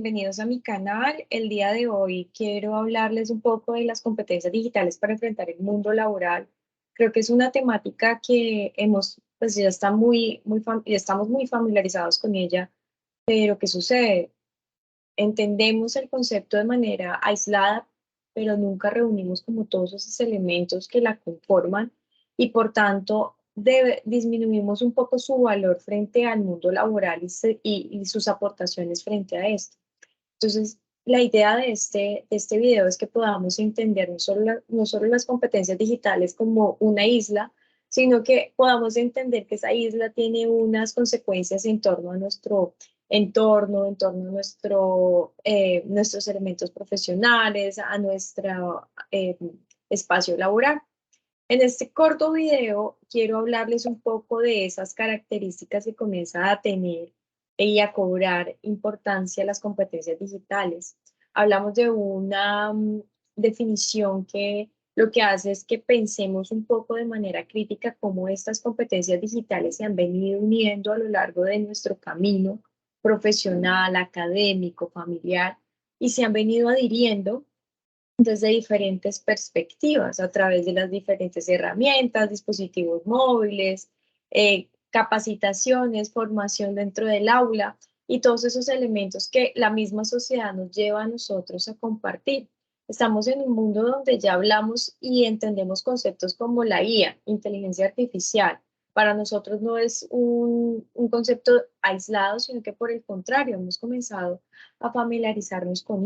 Bienvenidos a mi canal. El día de hoy quiero hablarles un poco de las competencias digitales para enfrentar el mundo laboral. Creo que es una temática que pues ya está ya estamos muy familiarizados con ella, pero ¿qué sucede? Entendemos el concepto de manera aislada, pero nunca reunimos como todos esos elementos que la conforman y por tanto disminuimos un poco su valor frente al mundo laboral y sus aportaciones frente a esto. Entonces, la idea de este video es que podamos entender no solo las competencias digitales como una isla, sino que podamos entender que esa isla tiene unas consecuencias en torno a nuestro entorno, en torno a nuestros elementos profesionales, a nuestro espacio laboral. En este corto video quiero hablarles un poco de esas características que comienzan a tener y a cobrar importancia las competencias digitales. Hablamos de una definición que lo que hace es que pensemos un poco de manera crítica cómo estas competencias digitales se han venido uniendo a lo largo de nuestro camino profesional, académico, familiar, y se han venido adhiriendo desde diferentes perspectivas, a través de las diferentes herramientas, dispositivos móviles, capacitaciones, formación dentro del aula y todos esos elementos que la misma sociedad nos lleva a nosotros a compartir. Estamos en un mundo donde ya hablamos y entendemos conceptos como la IA, inteligencia artificial. Para nosotros no es un concepto aislado, sino que por el contrario, hemos comenzado a familiarizarnos con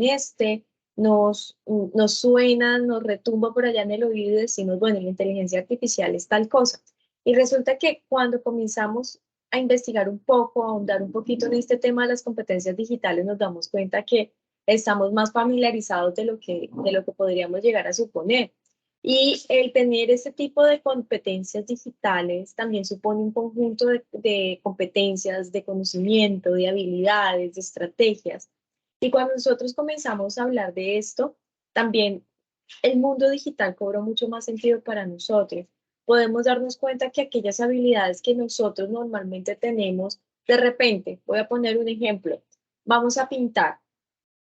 nos suena, nos retumba por allá en el oído y decimos, bueno, la inteligencia artificial es tal cosa. Y resulta que cuando comenzamos a investigar un poco, a ahondar un poquito en este tema de las competencias digitales, nos damos cuenta que estamos más familiarizados de lo que podríamos llegar a suponer. Y el tener ese tipo de competencias digitales también supone un conjunto de competencias, de conocimiento, de habilidades, de estrategias y cuando nosotros comenzamos a hablar de esto, también el mundo digital cobró mucho más sentido para nosotros. Podemos darnos cuenta que aquellas habilidades que nosotros normalmente tenemos, de repente, voy a poner un ejemplo, vamos a pintar,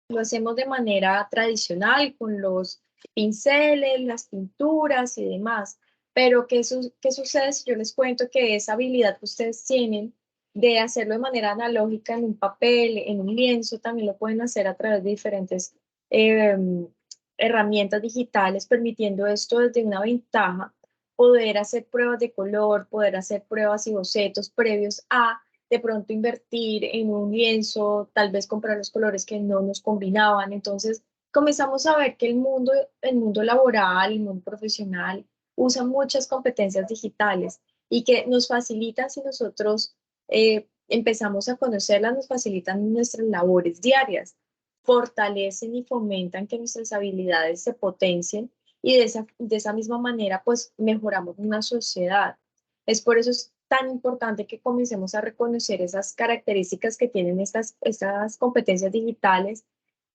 lo hacemos de manera tradicional con los pinceles, las pinturas y demás, pero ¿qué sucede si yo les cuento que esa habilidad que ustedes tienen de hacerlo de manera analógica en un papel, en un lienzo, también lo pueden hacer a través de diferentes eh, herramientas digitales, permitiendo esto desde una ventaja, poder hacer pruebas de color, poder hacer pruebas y bocetos previos a de pronto invertir en un lienzo, tal vez comprar los colores que no nos combinaban. Entonces comenzamos a ver que el mundo laboral, el mundo profesional, usa muchas competencias digitales y que nos facilitan si nosotros empezamos a conocerlas, nos facilitan nuestras labores diarias, fortalecen y fomentan que nuestras habilidades se potencien y de esa misma manera pues mejoramos una sociedad. Es por eso es tan importante que comencemos a reconocer esas características que tienen estas competencias digitales,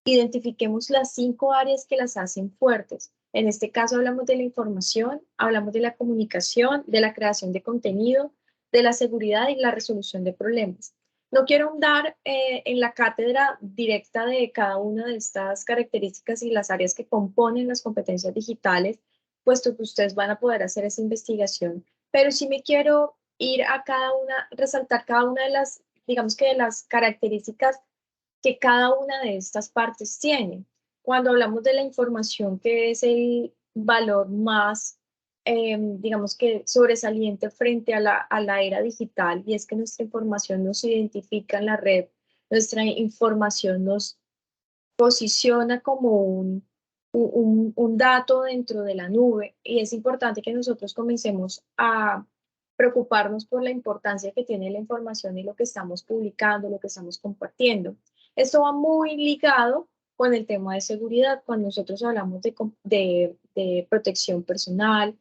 identifiquemos las 5 áreas que las hacen fuertes. En este caso hablamos de la información, hablamos de la comunicación, de la creación de contenido, de la seguridad y la resolución de problemas. No quiero ahondar en la cátedra directa de cada una de estas características y las áreas que componen las competencias digitales, puesto que ustedes van a poder hacer esa investigación, pero sí me quiero ir a cada una, resaltar cada una de las, digamos que de las características que cada una de estas partes tiene. Cuando hablamos de la información, que es el valor más, digamos que sobresaliente frente a a la era digital, y es que nuestra información nos identifica en la red, nuestra información nos posiciona como un dato dentro de la nube y es importante que nosotros comencemos a preocuparnos por la importancia que tiene la información y lo que estamos publicando, lo que estamos compartiendo. Esto va muy ligado con el tema de seguridad, cuando nosotros hablamos de protección personal.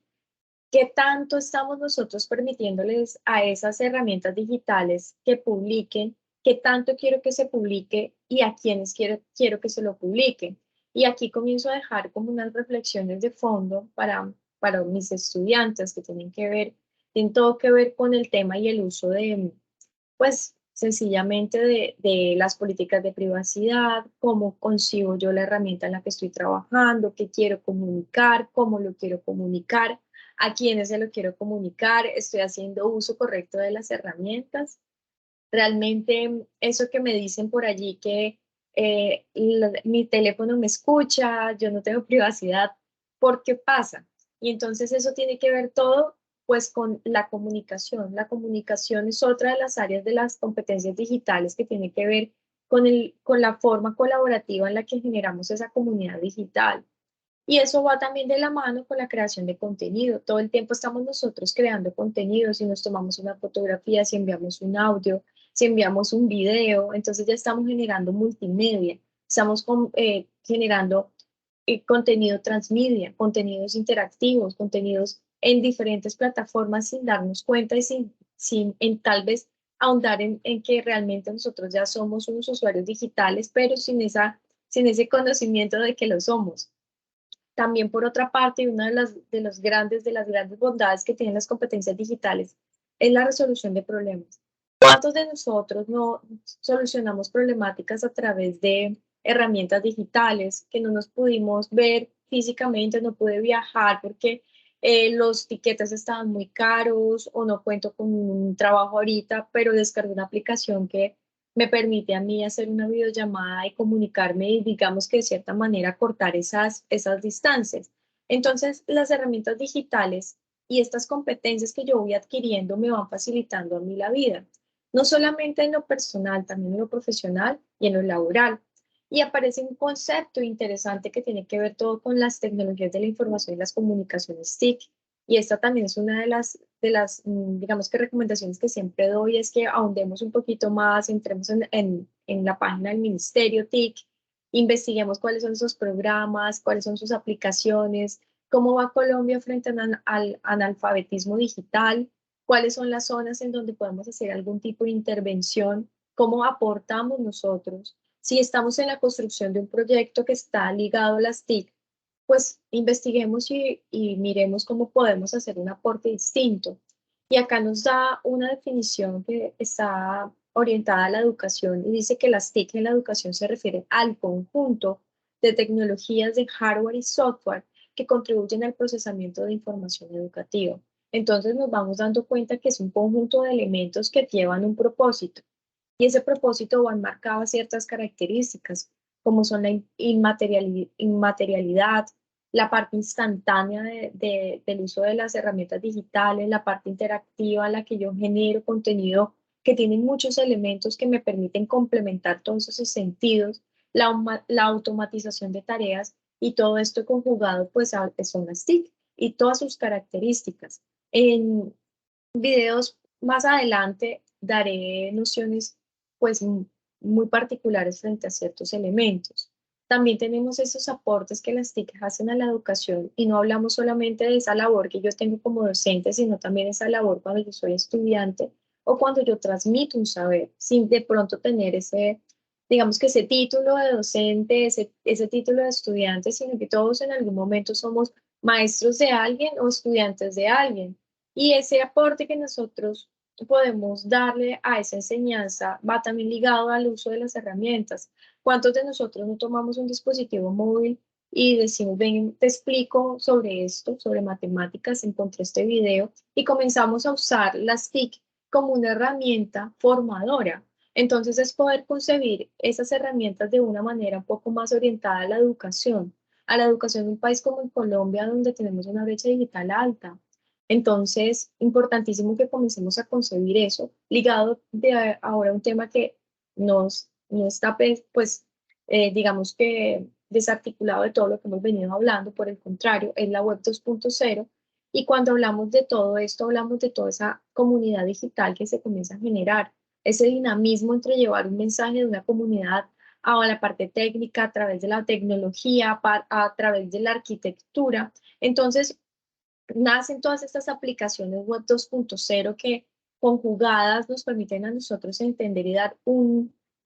¿Qué tanto estamos nosotros permitiéndoles a esas herramientas digitales que publiquen? ¿Qué tanto quiero que se publique y a quiénes quiero que se lo publiquen? Y aquí comienzo a dejar como unas reflexiones de fondo para mis estudiantes que tienen todo que ver con el tema y el uso de, pues, sencillamente de las políticas de privacidad, cómo concibo yo la herramienta en la que estoy trabajando, qué quiero comunicar, cómo lo quiero comunicar, a quiénes se lo quiero comunicar, estoy haciendo uso correcto de las herramientas. Realmente eso que me dicen por allí que mi teléfono me escucha, yo no tengo privacidad, ¿por qué pasa? Y entonces eso tiene que ver todo pues con la comunicación. La comunicación es otra de las áreas de las competencias digitales que tiene que ver con la forma colaborativa en la que generamos esa comunidad digital. Y eso va también de la mano con la creación de contenido. Todo el tiempo estamos nosotros creando contenido. Si nos tomamos una fotografía, si enviamos un audio, si enviamos un video, entonces ya estamos generando multimedia. Estamos generando contenido transmedia, contenidos interactivos, contenidos en diferentes plataformas sin darnos cuenta y sin en tal vez ahondar en que realmente nosotros ya somos unos usuarios digitales, pero sin ese conocimiento de que lo somos. También por otra parte, y una de las grandes bondades que tienen las competencias digitales es la resolución de problemas. ¿Cuántos de nosotros no solucionamos problemáticas a través de herramientas digitales que no nos pudimos ver físicamente, no pude viajar porque los tiquetes estaban muy caros o no cuento con un trabajo ahorita, pero descargué una aplicación que me permite a mí hacer una videollamada y comunicarme y digamos que de cierta manera cortar esas distancias? Entonces, las herramientas digitales y estas competencias que yo voy adquiriendo me van facilitando a mí la vida, no solamente en lo personal, también en lo profesional y en lo laboral. Y aparece un concepto interesante que tiene que ver todo con las tecnologías de la información y las comunicaciones TIC. Y esta también es una digamos que recomendaciones que siempre doy, es que ahondemos un poquito más, entremos en la página del Ministerio TIC, investiguemos cuáles son sus programas, cuáles son sus aplicaciones, cómo va Colombia frente al analfabetismo digital, cuáles son las zonas en donde podemos hacer algún tipo de intervención, cómo aportamos nosotros. Si estamos en la construcción de un proyecto que está ligado a las TIC, pues investiguemos y miremos cómo podemos hacer un aporte distinto. Y acá nos da una definición que está orientada a la educación y dice que las TIC en la educación se refieren al conjunto de tecnologías de hardware y software que contribuyen al procesamiento de información educativa. Entonces nos vamos dando cuenta que es un conjunto de elementos que llevan un propósito y ese propósito va enmarcado a ciertas características, como son la inmaterialidad, la parte instantánea del uso de las herramientas digitales, la parte interactiva en la que yo genero contenido que tiene muchos elementos que me permiten complementar todos esos sentidos, la automatización de tareas y todo esto conjugado pues son las TIC y todas sus características. En videos más adelante daré nociones pues muy particulares frente a ciertos elementos. También tenemos esos aportes que las TIC hacen a la educación y no hablamos solamente de esa labor que yo tengo como docente, sino también esa labor cuando yo soy estudiante o cuando yo transmito un saber, sin de pronto tener digamos que ese título de docente, ese título de estudiante, sino que todos en algún momento somos maestros de alguien o estudiantes de alguien. Y ese aporte que nosotros podemos darle a esa enseñanza va también ligado al uso de las herramientas. ¿Cuántos de nosotros no tomamos un dispositivo móvil y decimos, ven, te explico sobre esto, sobre matemáticas, encontré este video y comenzamos a usar las TIC como una herramienta formadora? Entonces es poder concebir esas herramientas de una manera un poco más orientada a la educación en un país como en Colombia, donde tenemos una brecha digital alta. Entonces, importantísimo que comencemos a concebir eso, ligado ahora a un tema que no está, pues, digamos que desarticulado de todo lo que hemos venido hablando, por el contrario, es la web 2.0. Y cuando hablamos de todo esto, hablamos de toda esa comunidad digital que se comienza a generar, ese dinamismo entre llevar un mensaje de una comunidad a la parte técnica, a través de la tecnología, a través de la arquitectura. Entonces, nacen todas estas aplicaciones web 2.0 que conjugadas nos permiten a nosotros entender y dar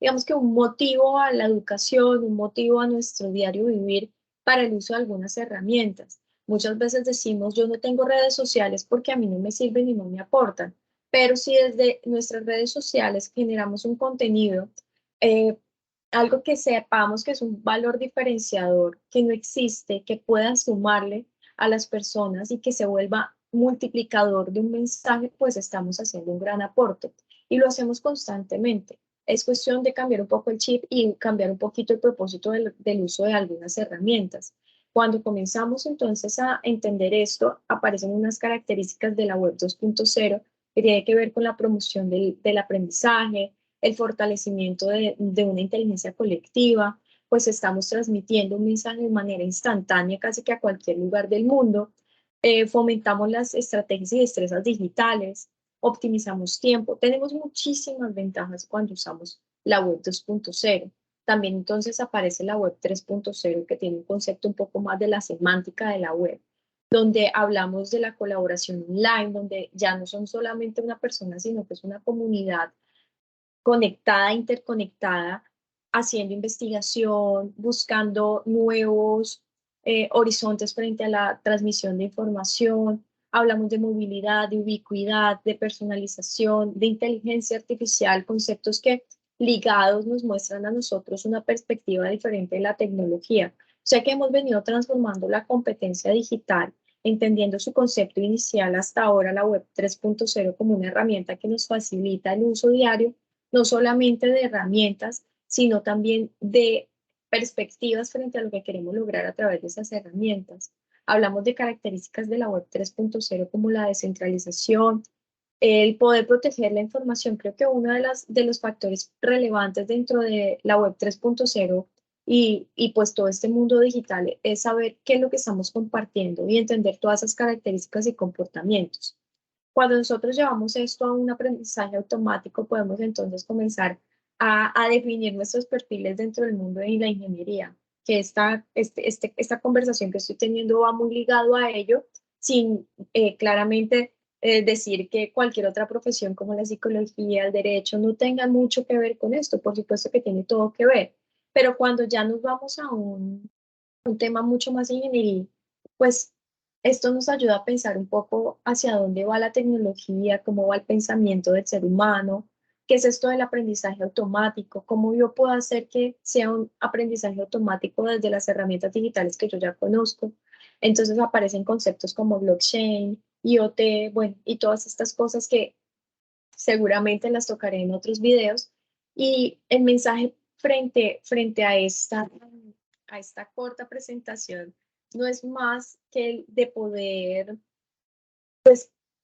digamos que un motivo a la educación, un motivo a nuestro diario vivir para el uso de algunas herramientas. Muchas veces decimos, yo no tengo redes sociales porque a mí no me sirven y no me aportan. Pero si desde nuestras redes sociales generamos un contenido, eh, algo que sepamos que es un valor diferenciador, que no existe, que pueda sumarle a las personas y que se vuelva multiplicador de un mensaje, pues estamos haciendo un gran aporte y lo hacemos constantemente. Es cuestión de cambiar un poco el chip y cambiar un poquito el propósito del uso de algunas herramientas. Cuando comenzamos entonces a entender esto, aparecen unas características de la web 2.0 que tiene que ver con la promoción del aprendizaje, el fortalecimiento de una inteligencia colectiva, pues estamos transmitiendo un mensaje de manera instantánea casi que a cualquier lugar del mundo. Fomentamos las estrategias y destrezas digitales, optimizamos tiempo. Tenemos muchísimas ventajas cuando usamos la web 2.0. También entonces aparece la web 3.0 que tiene un concepto un poco más de la semántica de la web, donde hablamos de la colaboración online, donde ya no son solamente una persona, sino que es una comunidad conectada, interconectada, haciendo investigación, buscando nuevos horizontes frente a la transmisión de información. Hablamos de movilidad, de ubicuidad, de personalización, de inteligencia artificial, conceptos que ligados nos muestran a nosotros una perspectiva diferente de la tecnología. O sea que hemos venido transformando la competencia digital, entendiendo su concepto inicial hasta ahora, la web 3.0, como una herramienta que nos facilita el uso diario no solamente de herramientas, sino también de perspectivas frente a lo que queremos lograr a través de esas herramientas. Hablamos de características de la web 3.0 como la descentralización, el poder proteger la información. Creo que uno de los factores relevantes dentro de la web 3.0 y pues todo este mundo digital es saber qué es lo que estamos compartiendo y entender todas esas características y comportamientos. Cuando nosotros llevamos esto a un aprendizaje automático, podemos entonces comenzar a definir nuestros perfiles dentro del mundo de la ingeniería, que esta conversación que estoy teniendo va muy ligado a ello, sin claramente decir que cualquier otra profesión como la psicología, el derecho, no tenga mucho que ver con esto. Por supuesto que tiene todo que ver, pero cuando ya nos vamos a un tema mucho más ingeniería, pues esto nos ayuda a pensar un poco hacia dónde va la tecnología, cómo va el pensamiento del ser humano, qué es esto del aprendizaje automático, cómo yo puedo hacer que sea un aprendizaje automático desde las herramientas digitales que yo ya conozco. Entonces aparecen conceptos como blockchain, IoT, bueno, y todas estas cosas que seguramente las tocaré en otros videos. Y el mensaje frente a esta corta presentación no es más que el de poder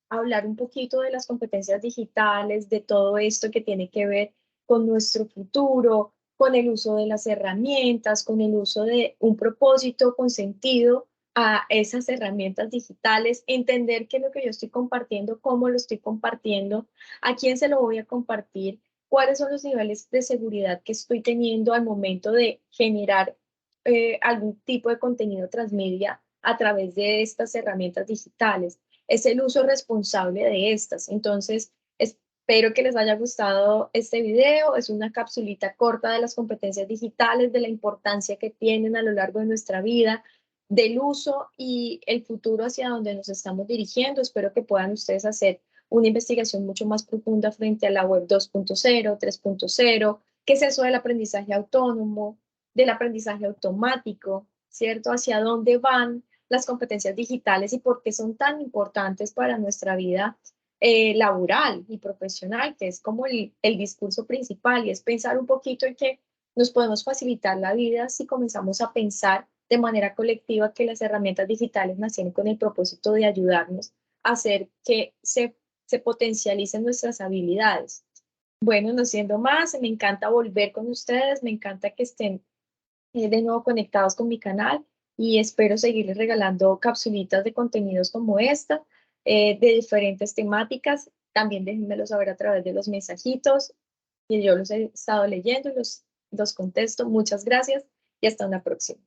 hablar un poquito de las competencias digitales, de todo esto que tiene que ver con nuestro futuro, con el uso de las herramientas, con el uso de un propósito con sentido a esas herramientas digitales, entender qué es lo que yo estoy compartiendo, cómo lo estoy compartiendo, a quién se lo voy a compartir, cuáles son los niveles de seguridad que estoy teniendo al momento de generar algún tipo de contenido transmedia a través de estas herramientas digitales. Es el uso responsable de estas. Entonces, espero que les haya gustado este video. Es una capsulita corta de las competencias digitales, de la importancia que tienen a lo largo de nuestra vida, del uso y el futuro hacia donde nos estamos dirigiendo. Espero que puedan ustedes hacer una investigación mucho más profunda frente a la web 2.0, 3.0, qué es eso del aprendizaje autónomo, del aprendizaje automático, ¿cierto? Hacia dónde van las competencias digitales y por qué son tan importantes para nuestra vida laboral y profesional, que es como el discurso principal y es pensar un poquito en que nos podemos facilitar la vida si comenzamos a pensar de manera colectiva que las herramientas digitales nacieron con el propósito de ayudarnos a hacer que se potencialicen nuestras habilidades. Bueno, no siendo más, me encanta volver con ustedes, me encanta que estén de nuevo conectados con mi canal y espero seguirles regalando capsulitas de contenidos como esta, de diferentes temáticas. También déjenmelo saber a través de los mensajitos que yo los he estado leyendo y los contesto. Muchas gracias y hasta una próxima.